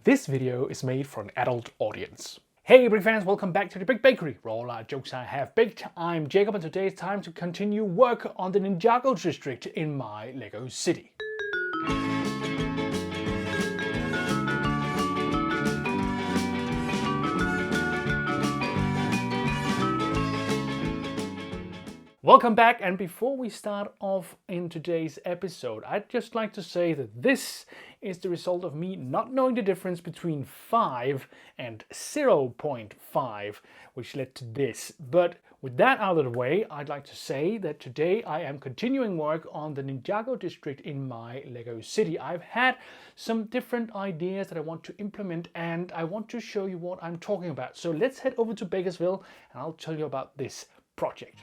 This video is made for an adult audience. Hey brick fans, welcome back to the Brick Bakery, where all our jokes I have baked. I'm Jacob and today it's time to continue work on the Ninjago District in my LEGO City. Welcome back, and before we start off in today's episode, I'd just like to say that this is the result of me not knowing the difference between 5 and 0.5, which led to this. But with that out of the way, I'd like to say that today I am continuing work on the Ninjago District in my LEGO City. I've had some different ideas that I want to implement, and I want to show you what I'm talking about. So let's head over to Bakersville and I'll tell you about this project.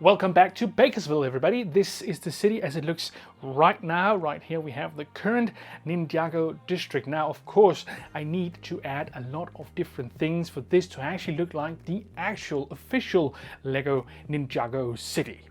Welcome back to Bakersville, everybody. This is the city as it looks right now. Right here we have the current Ninjago District. Now, of course, I need to add a lot of different things for this to actually look like the actual official LEGO Ninjago City.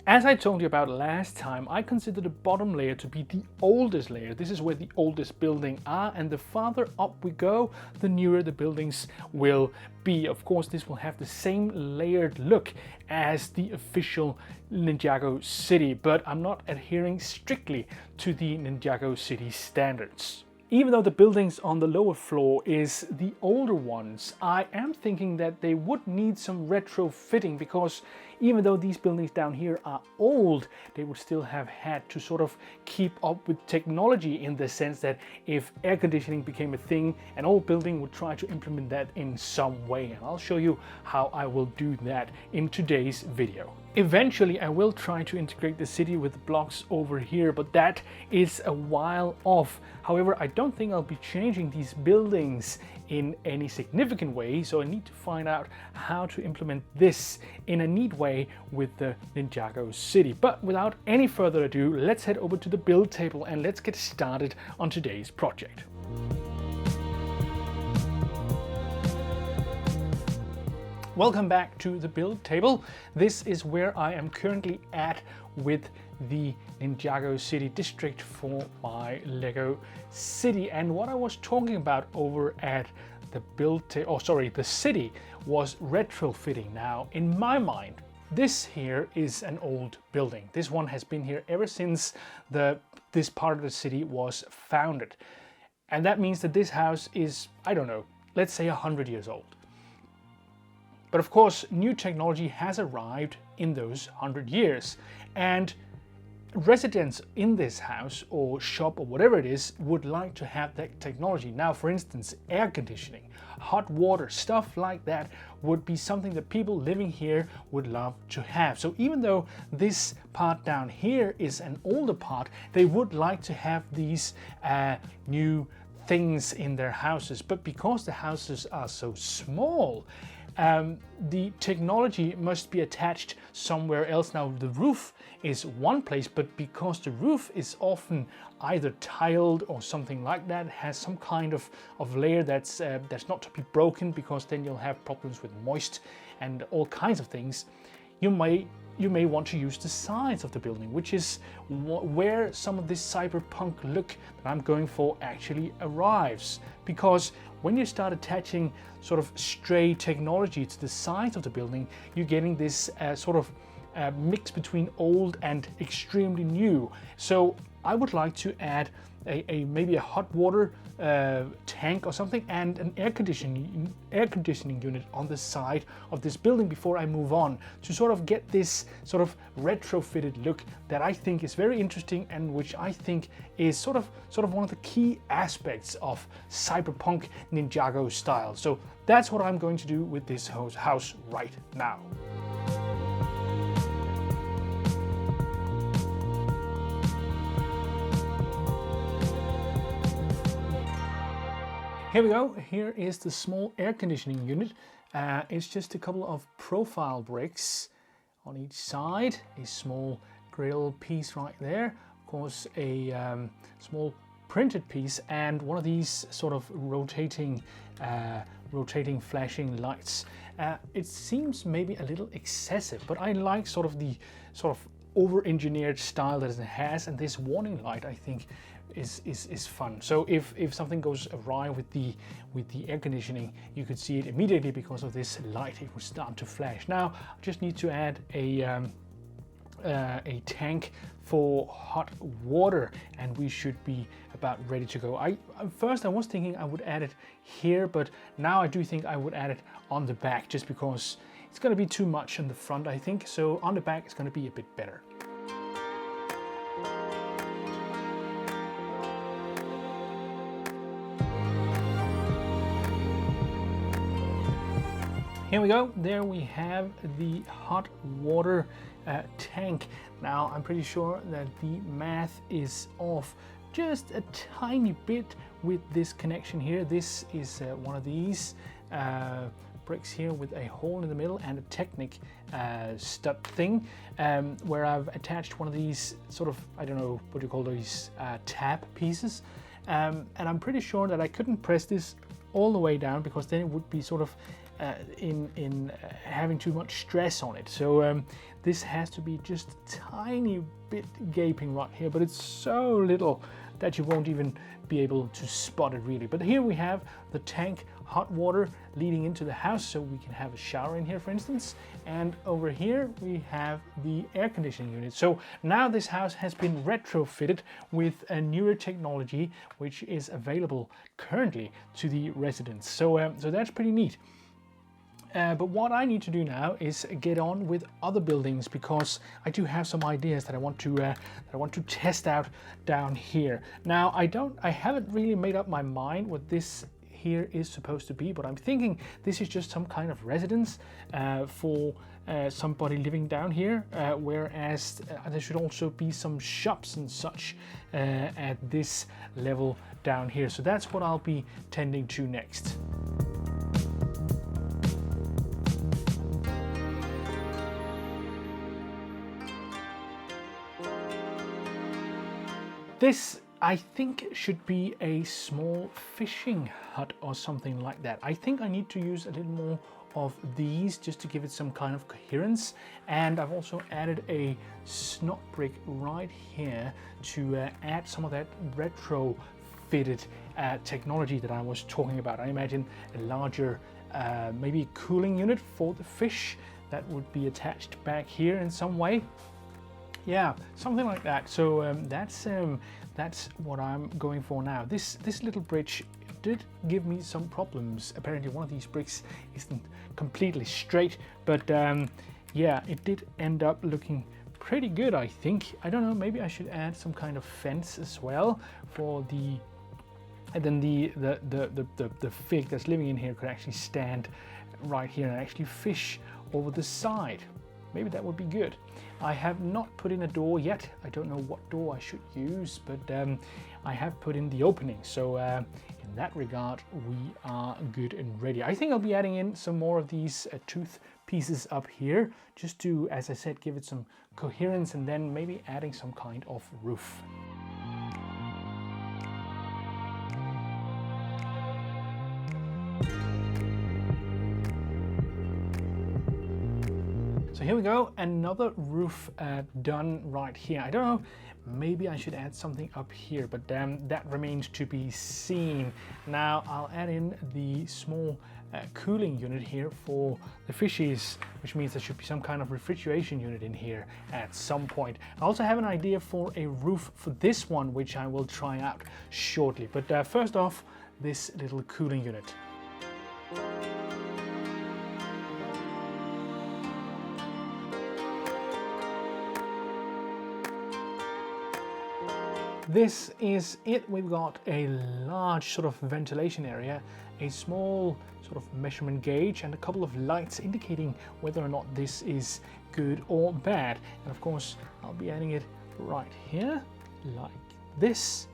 As I told you about last time, I consider the bottom layer to be the oldest layer. This is where the oldest buildings are, and the farther up we go, the newer the buildings will be. Of course, this will have the same layered look as the official Ninjago City, but I'm not adhering strictly to the Ninjago City standards. Even though the buildings on the lower floor is the older ones, I am thinking that they would need some retrofitting, because even though these buildings down here are old, they would still have had to sort of keep up with technology, in the sense that if air conditioning became a thing, an old building would try to implement that in some way. And I'll show you how I will do that in today's video. Eventually I will try to integrate the city with blocks over here, but that is a while off. However, I don't think I'll be changing these buildings in any significant way, so I need to find out how to implement this in a neat way with the Ninjago City. But without any further ado, let's head over to the build table and let's get started on today's project. Welcome back to the build table. This is where I am currently at with the Ninjago City District for my LEGO City. And what I was talking about over at the the city, was retrofitting. Now, in my mind, this here is an old building. This one has been here ever since this part of the city was founded. And that means that this house is, I don't know, let's say 100 years old. But of course, new technology has arrived in those 100 years, and residents in this house or shop or whatever it is would like to have that technology. Now, for instance, air conditioning, hot water, stuff like that would be something that people living here would love to have. So even though this part down here is an older part, they would like to have these new things in their houses. But because the houses are so small, the technology must be attached somewhere else. Now, the roof is one place, but because the roof is often either tiled or something like that, has some kind of layer that's not to be broken, because then you'll have problems with moist and all kinds of things. You may want to use the sides of the building, which is where some of this cyberpunk look that I'm going for actually arrives. Because when you start attaching sort of stray technology to the sides of the building, you're getting this sort of mix between old and extremely new. So I would like to add maybe a hot water tank or something, and an air conditioning unit on the side of this building before I move on, to sort of get this sort of retrofitted look that I think is very interesting, and which I think is sort of one of the key aspects of cyberpunk Ninjago style. So that's what I'm going to do with this house right now. Here we go. Here is the small air conditioning unit. It's just a couple of profile bricks on each side, a small grill piece right there, of course a small printed piece, and one of these sort of rotating flashing lights. It seems maybe a little excessive, but I like the over-engineered style that it has, and this warning light I think is fun. So if something goes awry with the air conditioning, you could see it immediately because of this light. It would start to flash. Now I just need to add a tank for hot water, and we should be about ready to go. First I was thinking I would add it here, but now I do think I would add it on the back, just because it's going to be too much on the front, I think. So on the back it's going to be a bit better. Here we go. There we have the hot water tank. Now I'm pretty sure that the math is off just a tiny bit with this connection here. This is one of these bricks here with a hole in the middle and a Technic stud thing, where I've attached one of these sort of, I don't know what you call these, tab pieces, and I'm pretty sure that I couldn't press this all the way down, because then it would be sort of having too much stress on it. So this has to be just a tiny bit gaping right here, but it's so little that you won't even be able to spot it really. But here we have the tank hot water leading into the house, so we can have a shower in here, for instance. And over here we have the air conditioning unit. So now this house has been retrofitted with a newer technology which is available currently to the residents. So so that's pretty neat. But what I need to do now is get on with other buildings, because I do have some ideas that I want to test out down here. Now I haven't really made up my mind what this here is supposed to be, but I'm thinking this is just some kind of residence for somebody living down here, whereas there should also be some shops and such at this level down here. So that's what I'll be tending to next. This, I think, should be a small fishing hut or something like that. I think I need to use a little more of these just to give it some kind of coherence. And I've also added a snot brick right here to add some of that retro fitted technology that I was talking about. I imagine a larger, maybe cooling unit for the fish that would be attached back here in some way. Yeah, something like that. So that's what I'm going for now. This little bridge did give me some problems. Apparently one of these bricks isn't completely straight, but yeah, it did end up looking pretty good, I think. I don't know, maybe I should add some kind of fence as well for the, and then the fig that's living in here could actually stand right here and actually fish over the side. Maybe that would be good. I have not put in a door yet. I don't know what door I should use, but I have put in the opening. So in that regard, we are good and ready. I think I'll be adding in some more of these tooth pieces up here, just to, as I said, give it some coherence, and then maybe adding some kind of roof. So here we go, another roof done right here. I don't know, maybe I should add something up here, but that remains to be seen. Now I'll add in the small cooling unit here for the fishies, which means there should be some kind of refrigeration unit in here at some point. I also have an idea for a roof for this one, which I will try out shortly. But first off, this little cooling unit. This is it. We've got a large sort of ventilation area, a small sort of measurement gauge, and a couple of lights indicating whether or not this is good or bad. And of course, I'll be adding it right here like this.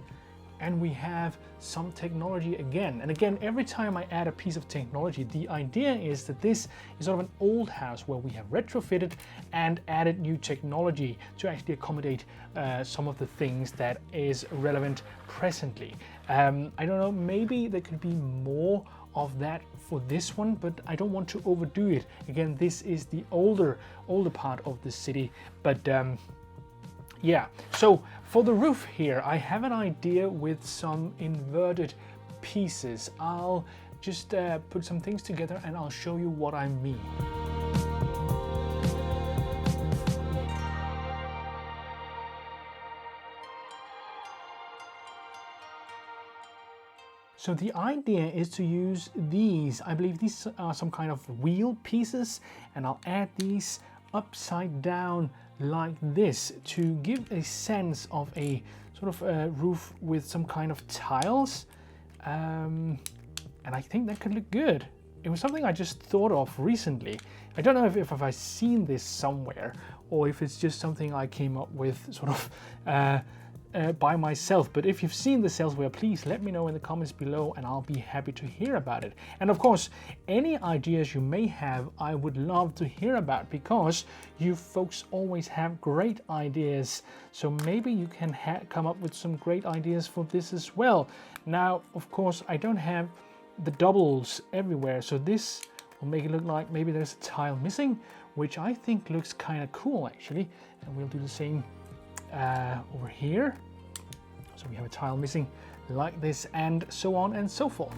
And we have some technology again. And again, every time I add a piece of technology, the idea is that this is sort of an old house where we have retrofitted and added new technology to actually accommodate some of the things that is relevant presently. I don't know, maybe there could be more of that for this one, but I don't want to overdo it. Again, this is the older part of the city, but yeah. So For the roof here, I have an idea with some inverted pieces. I'll just put some things together and I'll show you what I mean. So the idea is to use these, I believe these are some kind of wheel pieces, and I'll add these upside down like this to give a sense of a sort of a roof with some kind of tiles. And I think that could look good. It was something I just thought of recently. I don't know if I've seen this somewhere or if it's just something I came up with sort of by myself, but if you've seen this elsewhere, please let me know in the comments below and I'll be happy to hear about it. And of course, any ideas you may have, I would love to hear about, because you folks always have great ideas. So maybe you can come up with some great ideas for this as well. Now, of course, I don't have the doubles everywhere, so this will make it look like maybe there's a tile missing, which I think looks kind of cool actually. And we'll do the same over here. So we have a tile missing like this, and so on and so forth.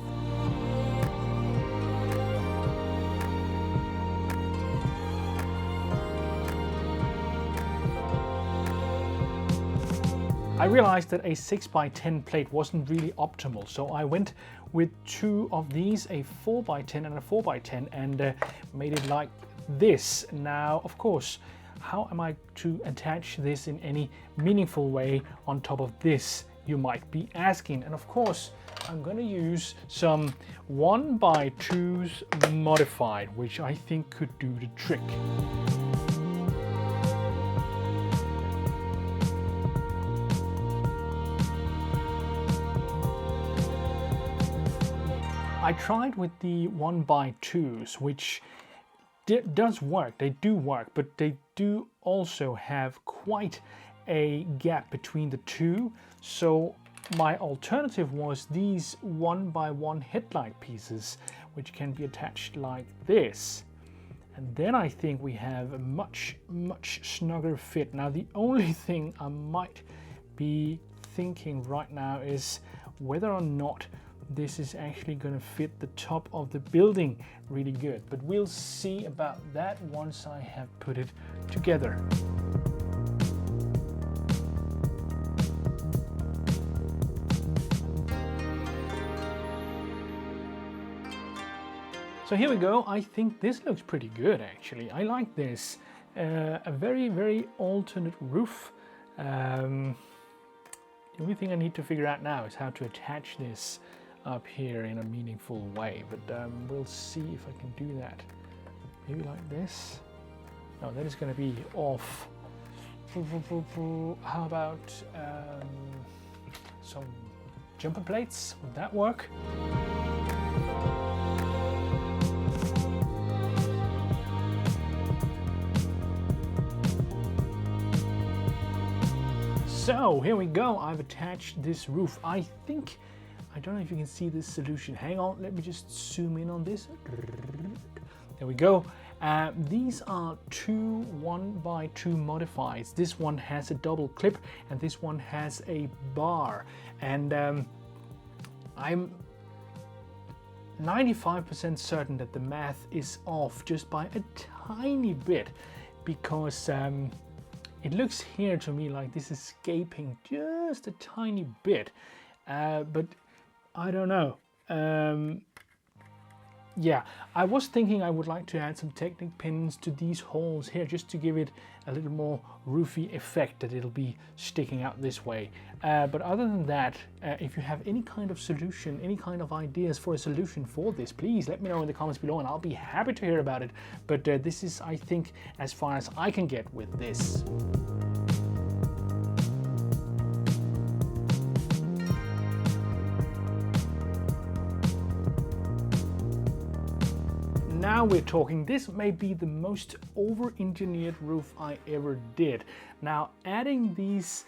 I realized that a 6x10 plate wasn't really optimal, so I went with two of these, a 4x10 and a 4x10, and made it like this. Now, of course, how am I to attach this in any meaningful way on top of this, you might be asking? And of course, I'm going to use some 1x2s modified, which I think could do the trick. I tried with the 1x2s, which does work, they do work, but they do also have quite a gap between the two. So my alternative was these 1x1 headlight pieces, which can be attached like this. And then I think we have a much snugger fit. Now the only thing I might be thinking right now is whether or not this is actually going to fit the top of the building really good, but we'll see about that once I have put it together. So here we go. I think this looks pretty good actually. I like this. A very alternate roof. The only thing I need to figure out now is how to attach this up here in a meaningful way, but we'll see if I can do that. Maybe like this. No, that is going to be off. How about some jumper plates? Would that work? So here we go. I've attached this roof. I don't know if you can see this solution. Hang on, let me just zoom in on this. There we go. These are two 1x2 modifieds. This one has a double clip and this one has a bar. And I'm 95% certain that the math is off just by a tiny bit, because it looks here to me like this is gaping just a tiny bit, but I don't know. Yeah, I was thinking I would like to add some Technic pins to these holes here just to give it a little more roofy effect, that it'll be sticking out this way. But other than that, if you have any kind of solution, any kind of ideas for a solution for this, please let me know in the comments below and I'll be happy to hear about it. But this is, I think, as far as I can get with this. Now we're talking. This may be the most over-engineered roof I ever did. Now, adding these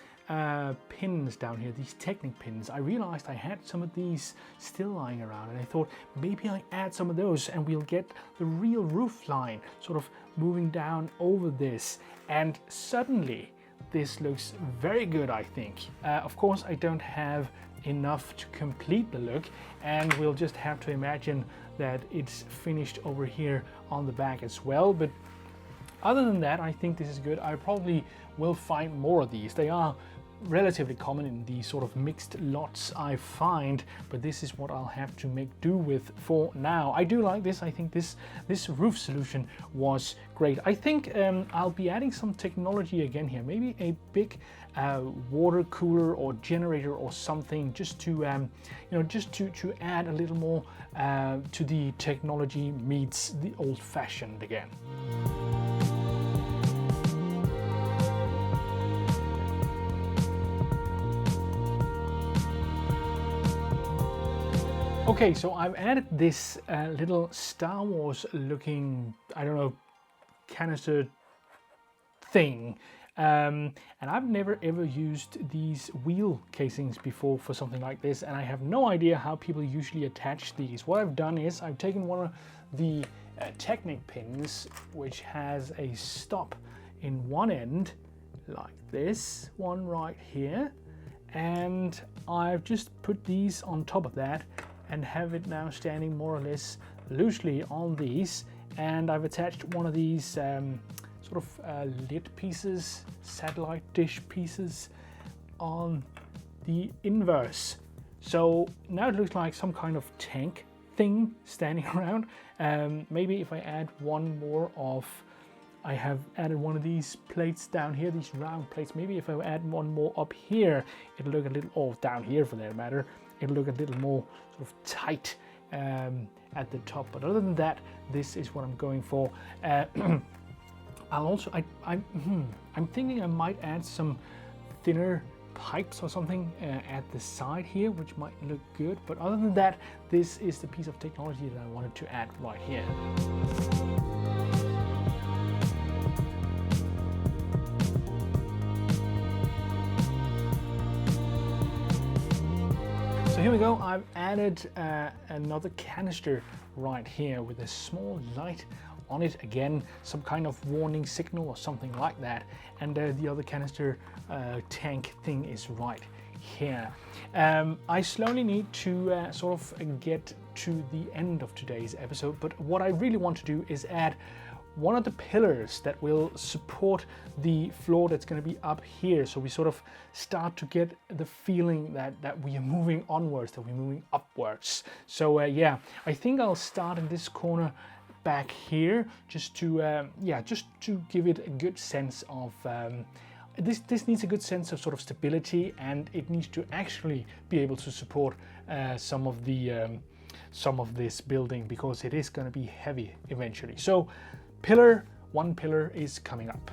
pins down here, these Technic pins, I realized I had some of these still lying around, and I thought maybe I add some of those and we'll get the real roof line sort of moving down over this. And suddenly this looks very good, I think. Of course, I don't have enough to complete the look, and we'll just have to imagine that it's finished over here on the back as well. But other than that, I think this is good. I probably will find more of these. They are relatively common in the sort of mixed lots I find, but this is what I'll have to make do with for now. I do like this. I think this roof solution was great. I think I'll be adding some technology again here, maybe a big water cooler or generator or something, just to you know, just to add a little more to the technology meets the old-fashioned again. Okay, so I've added this little Star Wars looking, I don't know, canister thing. And I've never ever used these wheel casings before for something like this, and I have no idea how people usually attach these. What I've done is I've taken one of the Technic pins, which has a stop in one end, like this one right here, and I've just put these on top of that and have it now standing more or less loosely on these, and I've attached one of these sort of lid pieces, satellite dish pieces, on the inverse. So now it looks like some kind of tank thing standing around. Maybe if I add one more of, I have added one of these plates down here, these round plates. Maybe if I add one more up here, it'll look a little, or down here for that matter, it'll look a little more sort of tight at the top. But other than that, this is what I'm going for. I'll also, I'm thinking I might add some thinner pipes or something at the side here, which might look good. But other than that, this is the piece of technology that I wanted to add right here. So here we go, I've added another canister right here with a small light on it. Again, some kind of warning signal or something like that. And the other canister tank thing is right here. I slowly need to sort of get to the end of today's episode, but what I really want to do is add one of the pillars that will support the floor that's going to be up here, so we sort of start to get the feeling that we are moving onwards, that we're moving upwards. So yeah, I think I'll start in this corner back here, just to just to give it a good sense of this needs a good sense of sort of stability, and it needs to actually be able to support some of this building, because it is going to be heavy eventually. So one pillar is coming up.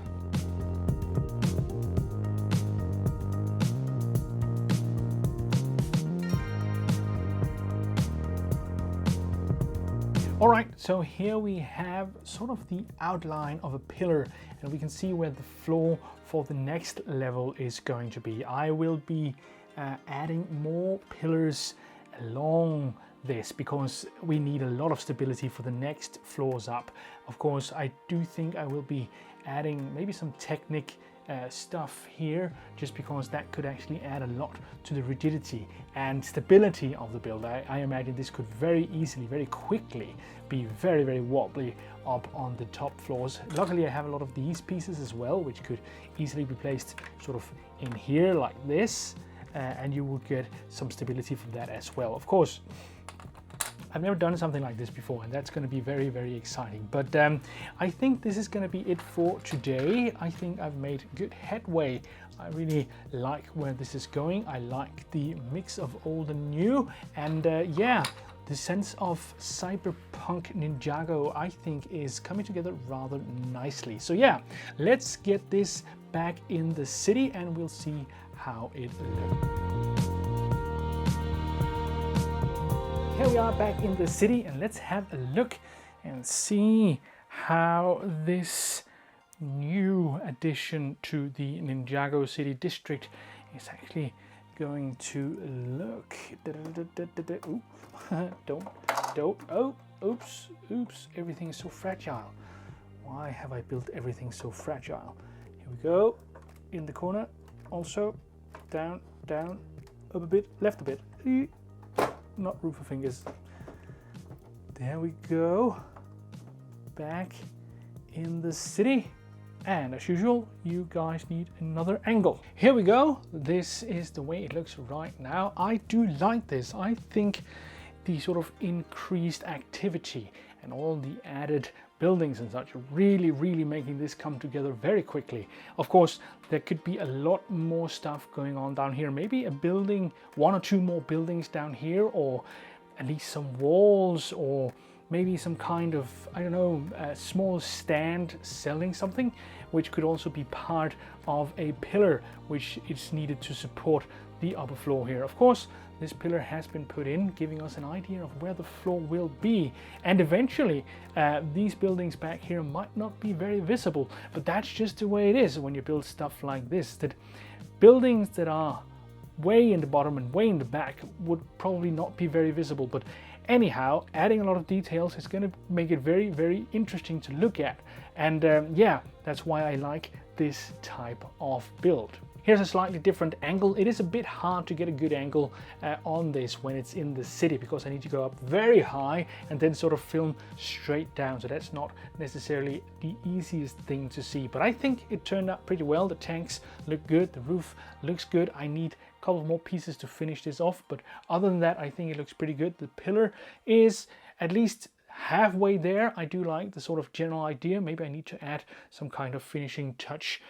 All right, so here we have sort of the outline of a pillar, and we can see where the floor for the next level is going to be. I will be adding more pillars along this, because we need a lot of stability for the next floors up. Of course, I do think I will be adding maybe some Technic stuff here, just because that could actually add a lot to the rigidity and stability of the build. I imagine this could very easily, very quickly be very, very wobbly up on the top floors. Luckily, I have a lot of these pieces as well, which could easily be placed sort of in here like this, and you would get some stability from that as well. Of course, I've never done something like this before, and that's going to be very, very exciting. But I think this is going to be it for today. I think I've made good headway. I really like where this is going. I like the mix of old and new, and yeah, the sense of cyberpunk Ninjago, I think, is coming together rather nicely. So yeah, let's get this back in the city, and we'll see how it looks. Here we are back in the city, and let's have a look and see how this new addition to the Ninjago City District is actually going to look. Oh, oops, everything is so fragile. Why have I built everything so fragile? Here we go. in the corner. Also, down, down, up a bit, left a bit. Not roofer fingers. There we go. Back in the city. And as usual, you guys need another angle. Here we go. This is the way it looks right now. I do like this. I think the sort of increased activity and all the added buildings and such are really making this come together very quickly. Of course, there could be a lot more stuff going on down here. Maybe a building, 1 or 2 more buildings down here, or at least some walls, or maybe some kind of, I don't know, a small stand selling something, which could also be part of a pillar which is needed to support the upper floor here. Of course, this pillar has been put in, giving us an idea of where the floor will be. And eventually, these buildings back here might not be very visible, but that's just the way it is when you build stuff like this, that buildings that are way in the bottom and way in the back would probably not be very visible. But anyhow, adding a lot of details is going to make it very interesting to look at. And yeah, that's why I like this type of build. Here's a slightly different angle. It is a bit hard to get a good angle on this when it's in the city, because I need to go up very high and then sort of film straight down. So that's not necessarily the easiest thing to see, but I think it turned out pretty well. The tanks look good, the roof looks good. I need a couple more pieces to finish this off, but other than that, I think it looks pretty good. The pillar is at least halfway there. I do like the sort of general idea. Maybe I need to add some kind of finishing touch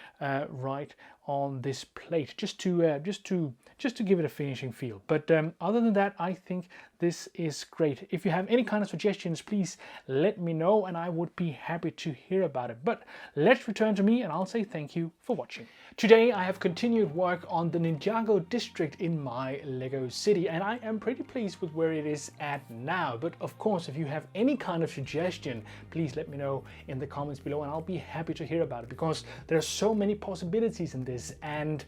right on this plate, just to give it a finishing feel. But other than that, I think this is great. If you have any kind of suggestions, please let me know and I would be happy to hear about it. But let's return to me and I'll say thank you for watching. Today I have continued work on the Ninjago district in my LEGO city, and I am pretty pleased with where it is at now. But of course, if you have any kind of suggestion, please let me know in the comments below and I'll be happy to hear about it, because there are so many possibilities in this and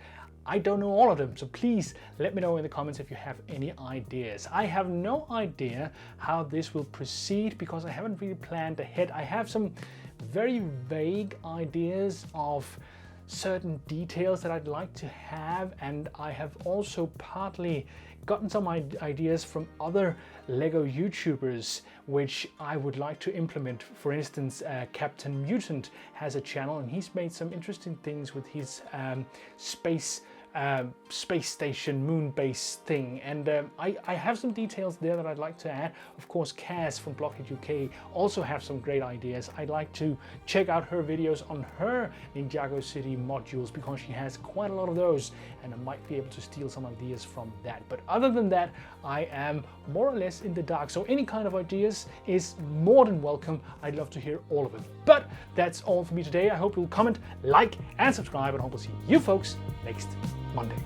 I don't know all of them. So please let me know in the comments if you have any ideas. I have no idea how this will proceed because I haven't really planned ahead. I have some very vague ideas of certain details that I'd like to have, and I have also partly gotten some ideas from other LEGO YouTubers which I would like to implement. For instance, Captain Mutant has a channel and he's made some interesting things with his space station moon base thing, and I have some details there that I'd like to add. Of course, Kaz from Blockhead UK also have some great ideas. I'd like to check out her videos on her Ninjago City modules because she has quite a lot of those and I might be able to steal some ideas from that. But other than that, I am more or less in the dark, so any kind of ideas is more than welcome. I'd love to hear all of them. But that's all for me today. I hope you'll comment, like and subscribe, and I hope to see you folks next Monday.